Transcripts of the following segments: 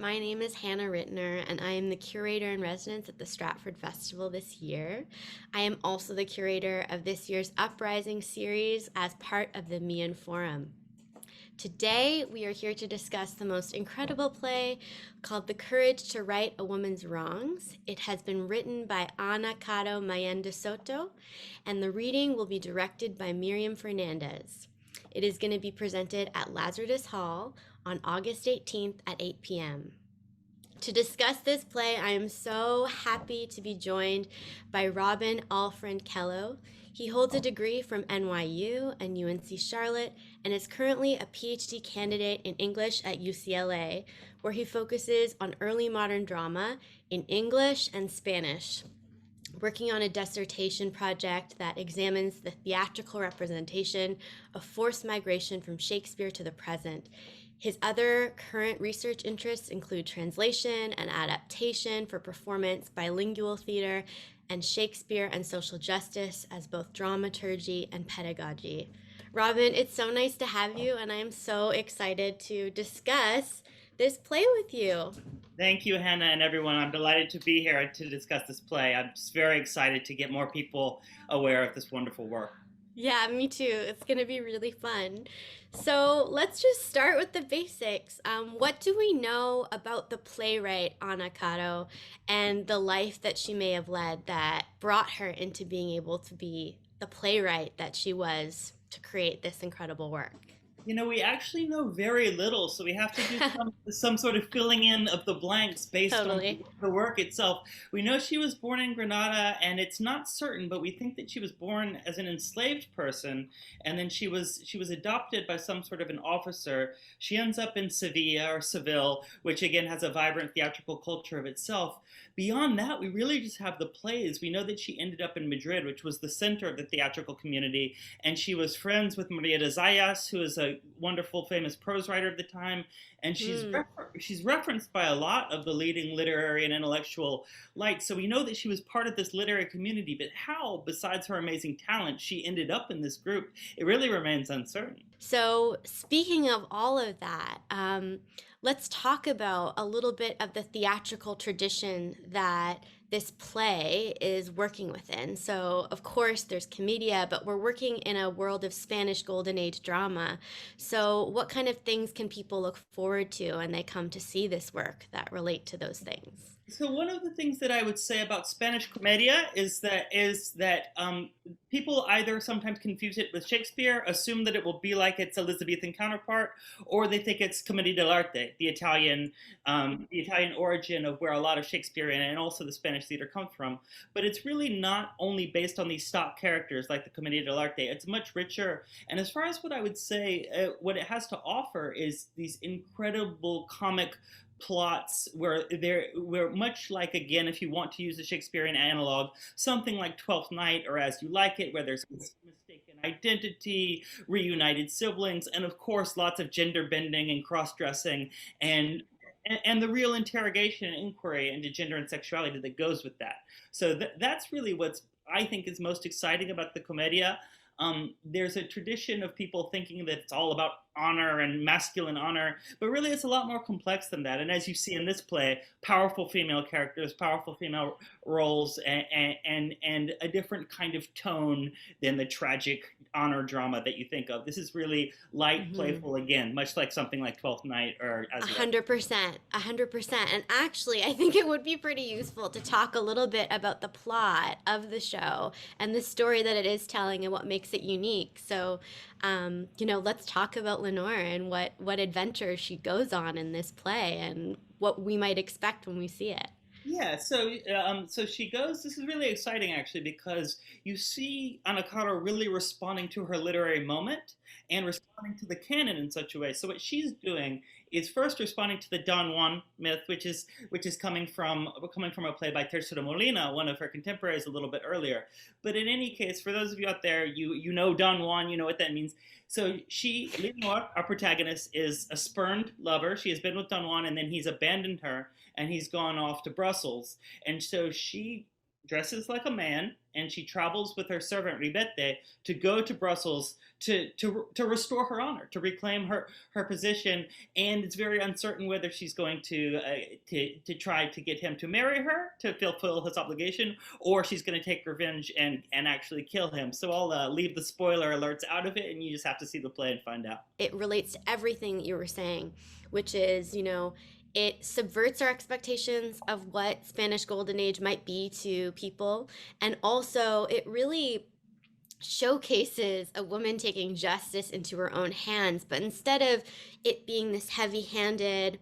My name is Hannah Rittner, and I am the curator in residence at the Stratford Festival this year. I am also the curator of this year's Uprising series as part of the Meighen Forum. Today, we are here to discuss the most incredible play called The Courage to Right a Woman's Wrongs. It has been written by Ana Caro Meighen de Soto, and the reading will be directed by Miriam Fernandez. It is going to be presented at Lazarus Hall on August 18th at 8 p.m. To discuss this play, I am so happy to be joined by Robin Kello. He holds a degree from NYU and UNC Charlotte and is currently a PhD candidate in English at UCLA, where he focuses on early modern drama in English and Spanish, working on a dissertation project that examines the theatrical representation of forced migration from Shakespeare to the present. His other current research interests include translation and adaptation for performance, bilingual theater, and Shakespeare and social justice as both dramaturgy and pedagogy. Robin, it's so nice to have you, and I am so excited to discuss this play with you. Thank you, Hannah, and everyone. I'm delighted to be here to discuss this play. I'm just very excited to get more people aware of this wonderful work. Yeah, me too. It's going to be really fun. So let's just start with the basics. What do we know about the playwright Ana Caro and the life that she may have led that brought her into being able to be the playwright that she was to create this incredible work? We actually know very little, so we have to do some sort of filling in of the blanks based Totally. on the work itself. We know she was born in Granada, and it's not certain, but we think that she was born as an enslaved person, and then she was adopted by some sort of an officer. She ends up in Sevilla or Seville, which again has a vibrant theatrical culture of itself. Beyond that, we really just have the plays. We know that she ended up in Madrid, which was the center of the theatrical community, and she was friends with Maria de Zayas, who is a wonderful, famous prose writer of the time, and she's referenced by a lot of the leading literary and intellectual lights. So we know that she was part of this literary community, but how, besides her amazing talent, she ended up in this group, it really remains uncertain. So, speaking of all of that, let's talk about a little bit of the theatrical tradition that this play is working within. So, of course, there's commedia, but we're working in a world of Spanish Golden Age drama. So, what kind of things can people look forward to when they come to see this work that relate to those things? So one of the things that I would say about Spanish comedia is that people either sometimes confuse it with Shakespeare, assume that it will be like its Elizabethan counterpart, or they think it's commedia dell'arte, the Italian origin of where a lot of Shakespearean and also the Spanish theater comes from. But it's really not only based on these stock characters like the commedia dell'arte. It's much richer. And as far as what I would say, what it has to offer is these incredible comic plots where much like, again, if you want to use a Shakespearean analog, something like Twelfth Night or As You Like It, where there's mistaken identity, reunited siblings, and of course lots of gender bending and cross-dressing and the real interrogation and inquiry into gender and sexuality that goes with that. So that's really what's, I think, is most exciting about the commedia. There's a tradition of people thinking that it's all about honor and masculine honor, but really it's a lot more complex than that. And as you see in this play, powerful female characters, powerful female roles, and a different kind of tone than the tragic honor drama that you think of. This is really light, playful, again, much like something like Twelfth Night or As You Like It. 100%, 100%. And actually, I think it would be pretty useful to talk a little bit about the plot of the show and the story that it is telling and what makes it unique. So, let's talk about Leonor and what adventures she goes on in this play and what we might expect when we see it. Yeah, so she goes. This is really exciting, actually, because you see Anacaro really responding to her literary moment and responding to the canon in such a way. So what she's doing is first responding to the Don Juan myth, which is coming from a play by Teresa de Molina, one of her contemporaries, a little bit earlier. But in any case, for those of you out there, you know Don Juan, you know what that means. So Leonor, our protagonist, is a spurned lover. She has been with Don Juan, and then he's abandoned her, and he's gone off to Brussels. And so she dresses like a man, and she travels with her servant Ribette to go to Brussels to restore her honor, to reclaim her position. And it's very uncertain whether she's going to try to get him to marry her to fulfill his obligation, or she's going to take revenge and actually kill him. So I'll leave the spoiler alerts out of it, and you just have to see the play and find out. It relates to everything that you were saying, which is, it subverts our expectations of what Spanish Golden Age might be to people. And also, it really showcases a woman taking justice into her own hands. But instead of it being this heavy handed,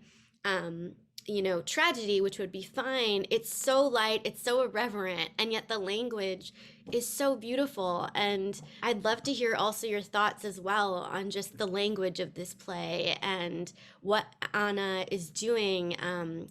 tragedy, which would be fine, it's so light, it's so irreverent, and yet the language is so beautiful. And I'd love to hear also your thoughts as well on just the language of this play and what Anna is doing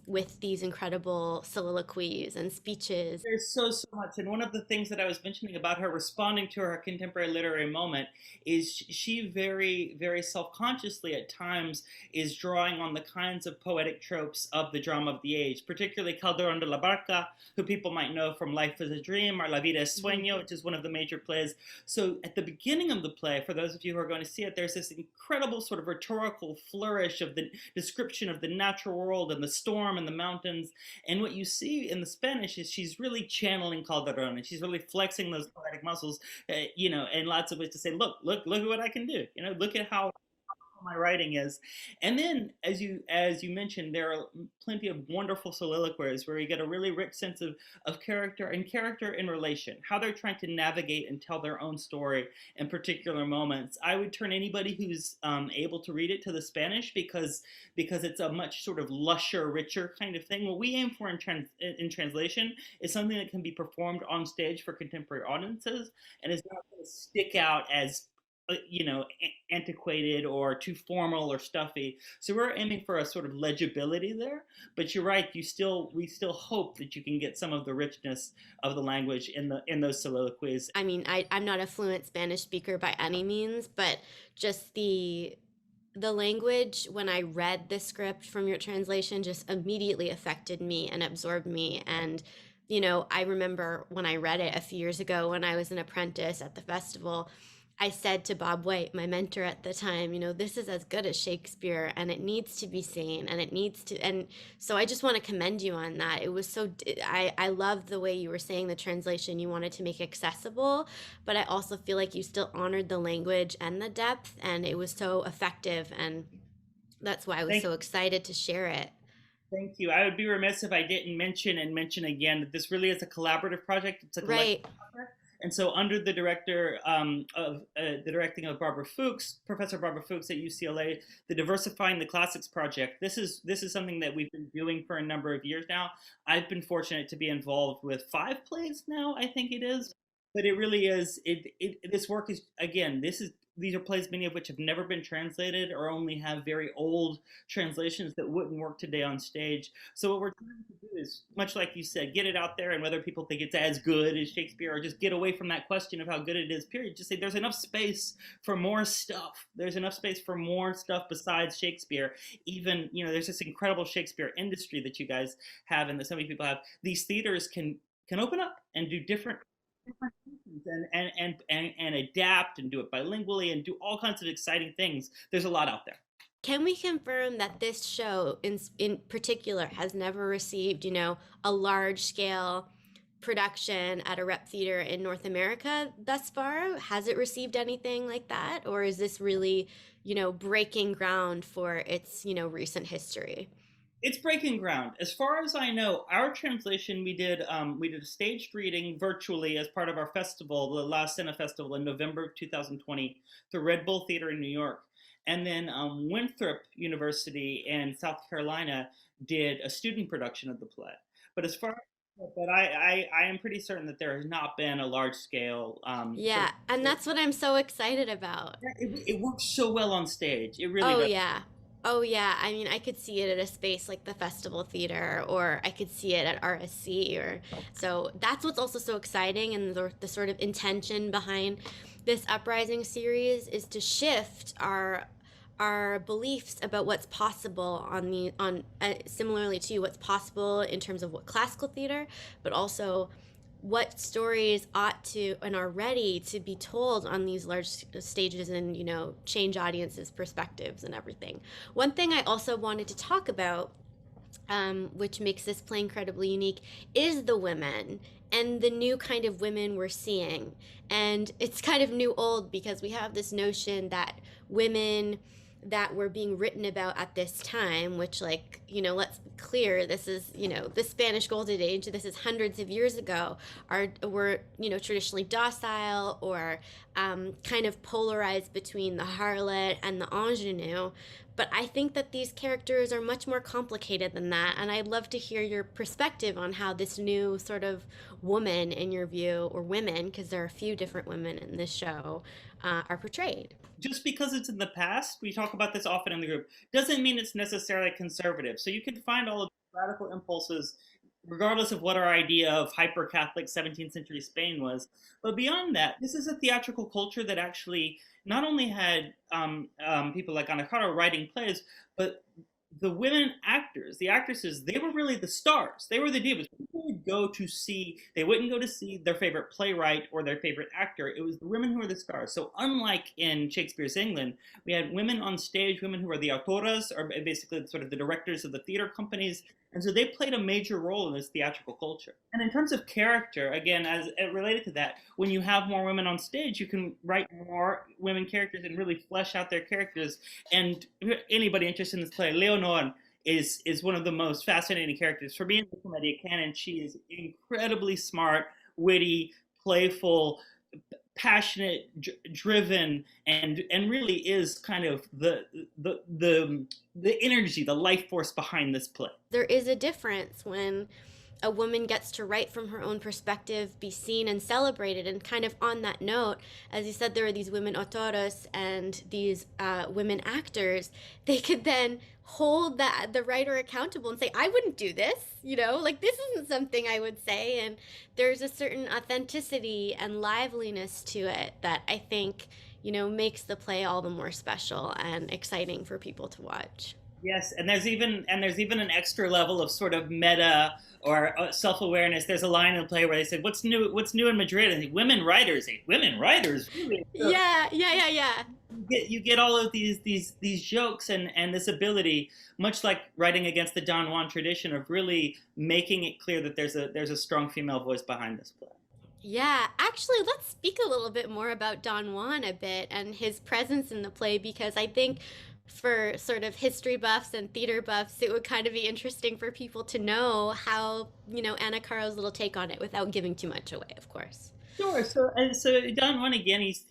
with these incredible soliloquies and speeches. There's so much, and one of the things that I was mentioning about her responding to her contemporary literary moment is she very, very self-consciously at times is drawing on the kinds of poetic tropes of the drama of the age, particularly Calderón de la Barca, who people might know from Life is a Dream or La Vida es Sueño, which is one of the major plays. So at the beginning of the play, for those of you who are going to see it, there's this incredible sort of rhetorical flourish of the description of the natural world and the storm and the mountains. And what you see in the Spanish is she's really channeling Calderón, and she's really flexing those poetic muscles, in lots of ways to say, look at what I can do. Look at how my writing is. And then, as you mentioned, there are plenty of wonderful soliloquies where you get a really rich sense of character and character in relation, how they're trying to navigate and tell their own story in particular moments. I would turn anybody who's able to read it to the Spanish because it's a much sort of lusher, richer kind of thing. What we aim for in translation is something that can be performed on stage for contemporary audiences and is not going to stick out as antiquated or too formal or stuffy. So we're aiming for a sort of legibility there. But you're right. We still hope that you can get some of the richness of the language in those soliloquies. I mean, I'm not a fluent Spanish speaker by any means, but just the language when I read the script from your translation just immediately affected me and absorbed me. And I remember when I read it a few years ago when I was an apprentice at the festival, I said to Bob White, my mentor at the time, this is as good as Shakespeare and it needs to be seen and it needs to. And so I just want to commend you on that. It was I love the way you were saying the translation you wanted to make accessible, but I also feel like you still honored the language and the depth, and it was so effective. And that's why I was so excited to share it. Thank you. I would be remiss if I didn't mention again that this really is a collaborative project. It's a collective project. And so, under the directing of Barbara Fuchs, Professor Barbara Fuchs at UCLA, the Diversifying the Classics project. This is something that we've been doing for a number of years now. I've been fortunate to be involved with 5 plays now, I think it is. But it really is. This work is, again, these are plays, many of which have never been translated or only have very old translations that wouldn't work today on stage. So what we're trying to do is, much like you said, get it out there, and whether people think it's as good as Shakespeare or just get away from that question of how good it is, period. Just say there's enough space for more stuff. There's enough space for more stuff besides Shakespeare. Even, there's this incredible Shakespeare industry that you guys have and that so many people have. These theaters can open up and do different and adapt and do it bilingually and do all kinds of exciting things. There's a lot out there. Can we confirm that this show in particular has never received, a large scale production at a rep theater in North America thus far? Has it received anything like that? Or is this really, breaking ground for its, recent history? It's breaking ground. As far as I know, our translation, we did a staged reading virtually as part of our festival, the La Cena Festival in November of 2020, the Red Bull Theater in New York. And then Winthrop University in South Carolina did a student production of the play. But I am pretty certain that there has not been a large scale. And that's what I'm so excited about. It works so well on stage. It really does. Oh, yeah. I mean, I could see it at a space like the Festival Theater, or I could see it at RSC. So that's what's also so exciting, and the sort of intention behind this Uprising series is to shift our beliefs about what's possible similarly to what's possible in terms of what classical theater, but also what stories ought to and are ready to be told on these large stages and, change audiences' perspectives and everything. One thing I also wanted to talk about, which makes this play incredibly unique, is the women and the new kind of women we're seeing. And it's kind of new old because we have this notion that women that were being written about at this time, which, like, let's be clear, this is, the Spanish Golden Age, this is hundreds of years ago, were, traditionally docile or kind of polarized between the harlot and the ingenue. But I think that these characters are much more complicated than that. And I'd love to hear your perspective on how this new sort of woman, in your view, or women, because there are a few different women in this show, are portrayed. Just because it's in the past, we talk about this often in the group, doesn't mean it's necessarily conservative. So you can find all of the radical impulses, regardless of what our idea of hyper-Catholic 17th century Spain was. But beyond that, this is a theatrical culture that actually not only had people like Ana Caro writing plays, but the women actors, the actresses, they were really the stars. They were the divas. They wouldn't go to see their favorite playwright or their favorite actor. It was the women who were the stars. So unlike in Shakespeare's England, we had women on stage, women who were the autoras, or basically sort of the directors of the theater companies. And so they played a major role in this theatrical culture. And in terms of character, again, as related to that, when you have more women on stage, you can write more women characters and really flesh out their characters. And anybody interested in this play, Leonor is one of the most fascinating characters. For me in the Commedia Canon, she is incredibly smart, witty, playful, passionate, driven, and really is kind of the energy, the life force behind this play. There is a difference when a woman gets to write from her own perspective, be seen and celebrated. And kind of on that note, as you said, there are these women autoras and these women actors. They could then hold the writer accountable and say, I wouldn't do this, like this isn't something I would say. And there's a certain authenticity and liveliness to it that I think, makes the play all the more special and exciting for people to watch. Yes, and there's even an extra level of sort of meta or self-awareness. There's a line in the play where they said, "What's new in Madrid?" And women writers, really? Yeah. You get all of these jokes and this ability, much like writing against the Don Juan tradition, of really making it clear that there's a strong female voice behind this play. Yeah, actually, let's speak a little bit more about Don Juan a bit and his presence in the play, because I think for sort of history buffs and theater buffs, it would kind of be interesting for people to know how, Ana Caro's little take on it without giving too much away, of course. Sure. So Don Juan, again, he's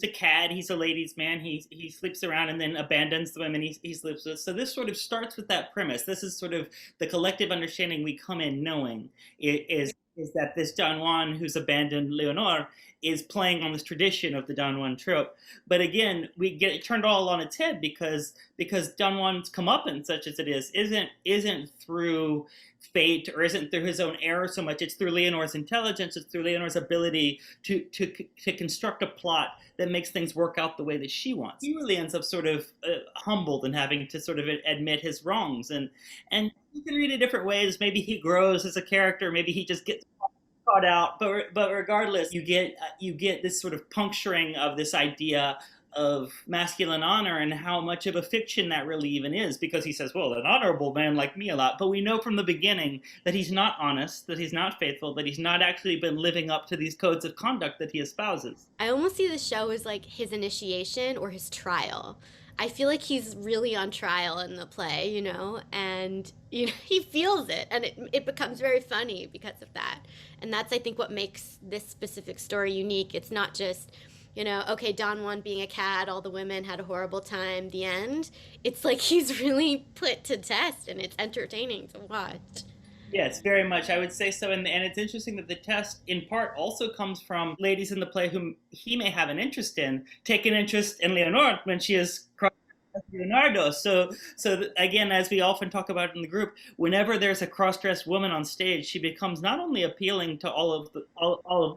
a cad. He's a ladies' man. He sleeps around and then abandons the women he sleeps with. So this sort of starts with that premise. This is sort of the collective understanding we come in knowing is that this Don Juan who's abandoned Leonor is playing on this tradition of the Don Juan trope. But again, we get it turned all on its head because Don Juan's comeuppance, such as it isn't through fate or isn't through his own error so much. It's through Leonor's intelligence. It's through Leonor's ability to construct a plot that makes things work out the way that she wants. He really ends up sort of humbled and having to sort of admit his wrongs. And you can read it different ways. Maybe he grows as a character. Maybe he just gets caught out. But regardless, you get this sort of puncturing of this idea of masculine honor and how much of a fiction that really even is, because he says, well, an honorable man like me a lot. But we know from the beginning that he's not honest, that he's not faithful, that he's not actually been living up to these codes of conduct that he espouses. I almost see the show as like his initiation or his trial. I feel like he's really on trial in the play, and he feels it, and it becomes very funny because of that. And that's, I think, what makes this specific story unique. It's not just, okay, Don Juan being a cad, all the women had a horrible time, the end. It's like he's really put to test, and it's entertaining to watch. Yes, very much. I would say so. And it's interesting that the test, in part, also comes from ladies in the play whom he may have an interest in, take an interest in Leonor when she is cross-dressed Leonardo. So again, as we often talk about in the group, whenever there's a cross-dressed woman on stage, she becomes not only appealing to all of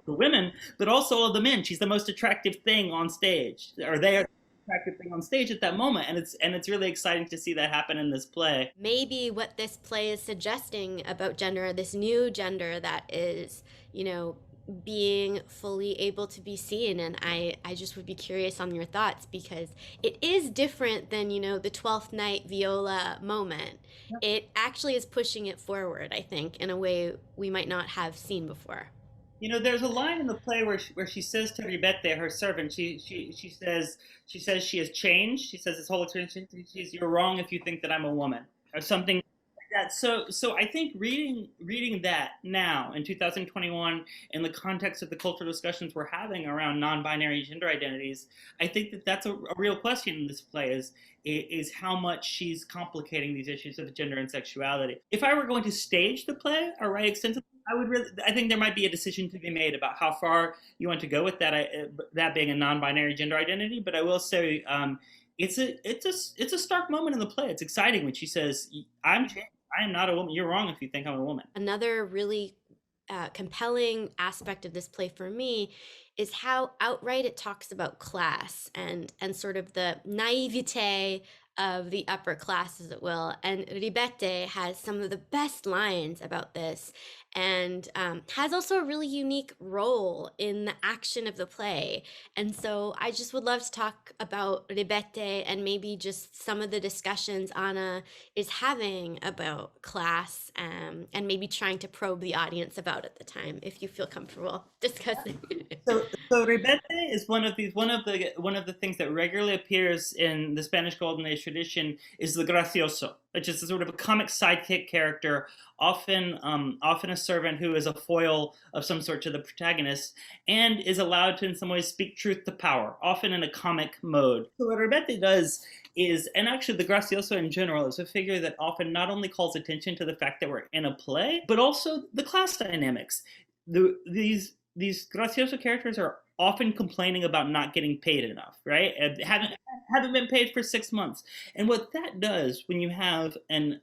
the women, but also all of the men. She's the most attractive thing on stage, or they are attractive thing on stage at that moment, and it's really exciting to see that happen in this play. Maybe what this play is suggesting about gender, this new gender that is, being fully able to be seen. And I just would be curious on your thoughts, because it is different than, the 12th night viola moment. It actually is pushing it forward, I think, in a way we might not have seen before. There's a line in the play where she says to Ribette, her servant, she says she has changed. She says this whole experience, you're wrong if you think that I'm a woman, or something like that. So I think reading that now in 2021 in the context of the cultural discussions we're having around non-binary gender identities, I think that that's a real question in this play is how much she's complicating these issues of gender and sexuality. If I were going to stage the play or write extensively, I think there might be a decision to be made about how far you want to go with that being a non-binary gender identity. But I will say, it's a stark moment in the play. It's exciting when she says, I am not a woman. You're wrong if you think I'm a woman." Another really compelling aspect of this play for me is how outright it talks about class and sort of the naivete of the upper class, as it will. And Ribette has some of the best lines about this, and has also a really unique role in the action of the play. And so I just would love to talk about Ribette and maybe just some of the discussions Anna is having about class, and maybe trying to probe the audience about at the time, if you feel comfortable discussing. So Ribete is one of the things that regularly appears in the Spanish Golden Age tradition is the gracioso, which is a sort of a comic sidekick character, often a servant who is a foil of some sort to the protagonist, and is allowed to in some ways speak truth to power, often in a comic mode. So what Ribete does is, and actually the gracioso in general is a figure that often not only calls attention to the fact that we're in a play, but also the class dynamics. These gracioso characters are often complaining about not getting paid enough, right? And haven't been paid for 6 months. And what that does when you have an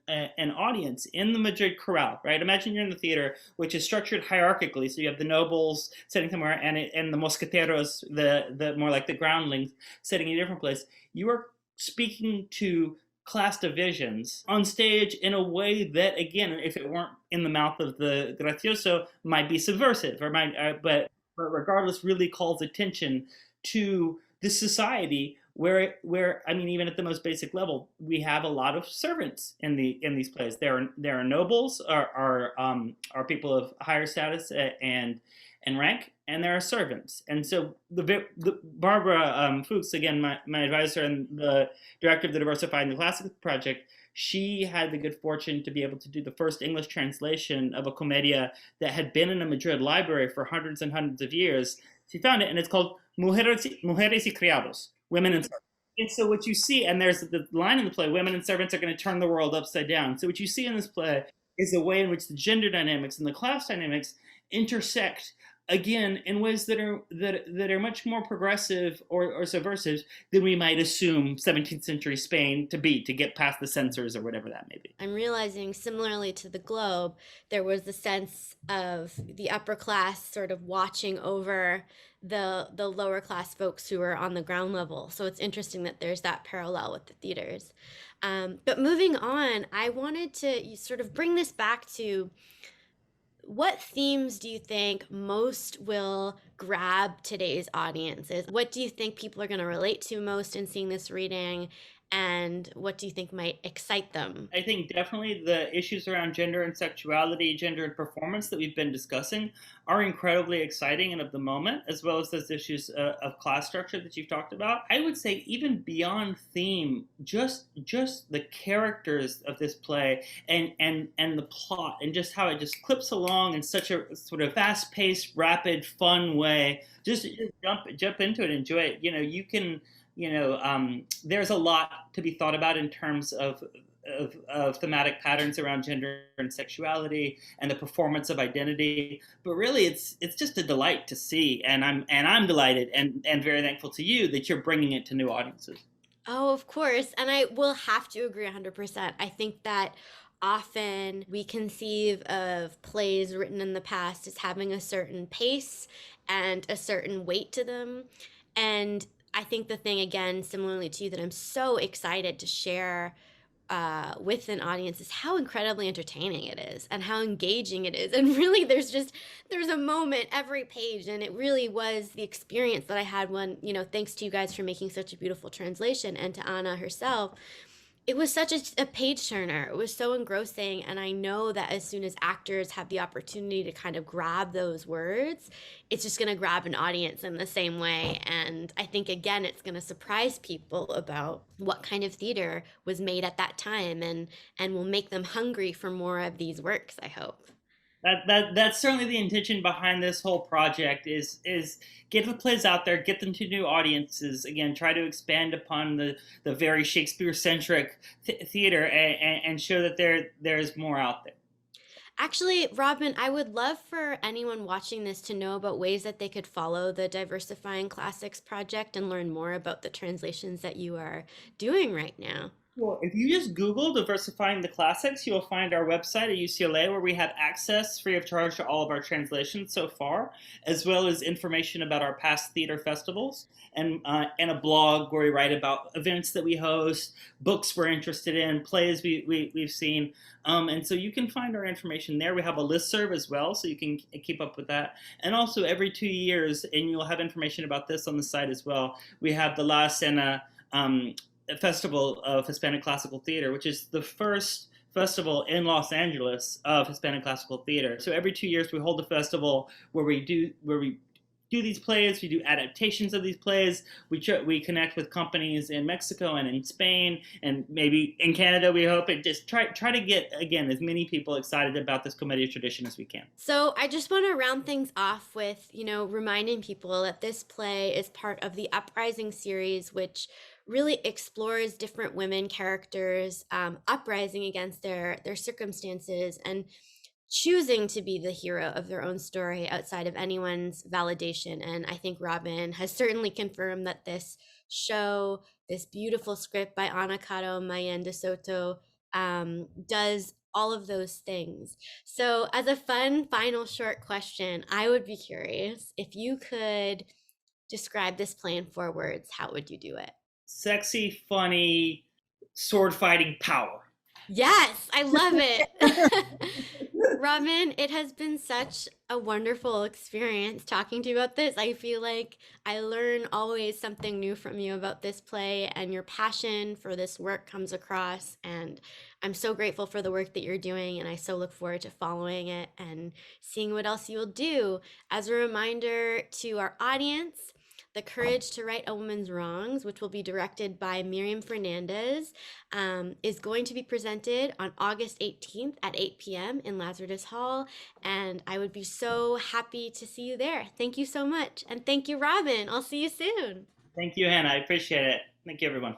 audience in the Madrid chorale, right? Imagine you're in the theater, which is structured hierarchically. So you have the nobles sitting somewhere, and the mosqueteros, the more like the groundlings, sitting in a different place. You are speaking to class divisions on stage in a way that, again, if it weren't in the mouth of the gracioso, might be subversive, or but regardless, really calls attention to this society where I mean, even at the most basic level, we have a lot of servants in these plays. There are nobles, are people of higher status and rank, and there are servants. And so the Barbara Fuchs, again, my advisor and the director of the Diversifying Classics project, she had the good fortune to be able to do the first English translation of a comedia that had been in a Madrid library for hundreds and hundreds of years. She found it, and it's called Mujeres y Criados, Women and Servants. And so what you see, and there's the line in the play, women and servants are going to turn the world upside down. So what you see in this play is the way in which the gender dynamics and the class dynamics intersect, again, in ways that are much more progressive or subversive than we might assume 17th century Spain to get past the censors or whatever that may be. I'm realizing, similarly to the Globe, there was the sense of the upper class sort of watching over the lower class folks who are on the ground level. So it's interesting that there's that parallel with the theaters. But moving on, I wanted to sort of bring this back to, what themes do you think most will grab today's audiences? What do you think people are going to relate to most in seeing this reading? And what do you think might excite them? I think definitely the issues around gender and sexuality, gender and performance that we've been discussing are incredibly exciting and of the moment, as well as those issues of class structure that you've talked about. I would say even beyond theme, just the characters of this play and the plot, and just how it just clips along in such a sort of fast-paced, rapid, fun way. Just jump into it, enjoy it. You can. There's a lot to be thought about in terms of thematic patterns around gender and sexuality and the performance of identity. But really, it's just a delight to see, and I'm delighted and very thankful to you that you're bringing it to new audiences. Oh, of course, and I will have to agree 100%. I think that often we conceive of plays written in the past as having a certain pace and a certain weight to them, and I think the thing, again, similarly to you, that I'm so excited to share with an audience is how incredibly entertaining it is and how engaging it is. And really, there's a moment every page, and it really was the experience that I had when, thanks to you guys for making such a beautiful translation, and to Anna herself. It was such a page turner. It was so engrossing. And I know that as soon as actors have the opportunity to kind of grab those words, it's just going to grab an audience in the same way. And I think, again, it's going to surprise people about what kind of theater was made at that time, and will make them hungry for more of these works, I hope. That's certainly the intention behind this whole project is get the plays out there, get them to new audiences. Again, try to expand upon the very Shakespeare centric theater, and show that there's more out there. Actually, Robin, I would love for anyone watching this to know about ways that they could follow the Diversifying Classics project and learn more about the translations that you are doing right now. Well, if you just Google Diversifying the Classics, you'll find our website at UCLA, where we have access free of charge to all of our translations so far, as well as information about our past theater festivals, and a blog where we write about events that we host, books we're interested in, plays we've seen. And so you can find our information there. We have a listserv as well, so you can keep up with that. And also every 2 years, and you'll have information about this on the site as well, we have the La Cena Festival of Hispanic Classical Theater, which is the first festival in Los Angeles of Hispanic Classical Theater. So every 2 years we hold a festival where we do these plays, we do adaptations of these plays, we connect with companies in Mexico and in Spain and maybe in Canada, we hope, and just try to get, again, as many people excited about this commedia tradition as we can. So I just want to round things off with, reminding people that this play is part of the Uprising series, which really explores different women characters uprising against their circumstances and choosing to be the hero of their own story outside of anyone's validation. And I think Robin has certainly confirmed that this show, this beautiful script by Ana Caro Meighen de Soto, does all of those things. So as a fun final short question, I would be curious if you could describe this play in 4 words, how would you do it? Sexy, funny, sword fighting power. Yes, I love it. Robin, it has been such a wonderful experience talking to you about this. I feel like I learn always something new from you about this play, and your passion for this work comes across. And I'm so grateful for the work that you're doing, and I so look forward to following it and seeing what else you will do. As a reminder to our audience, The Courage to Right a Woman's Wrongs, which will be directed by Miriam Fernandez, is going to be presented on August 18th at 8 p.m. in Lazarus Hall, and I would be so happy to see you there. Thank you so much, and thank you, Robin. I'll see you soon. Thank you, Hannah. I appreciate it. Thank you, everyone.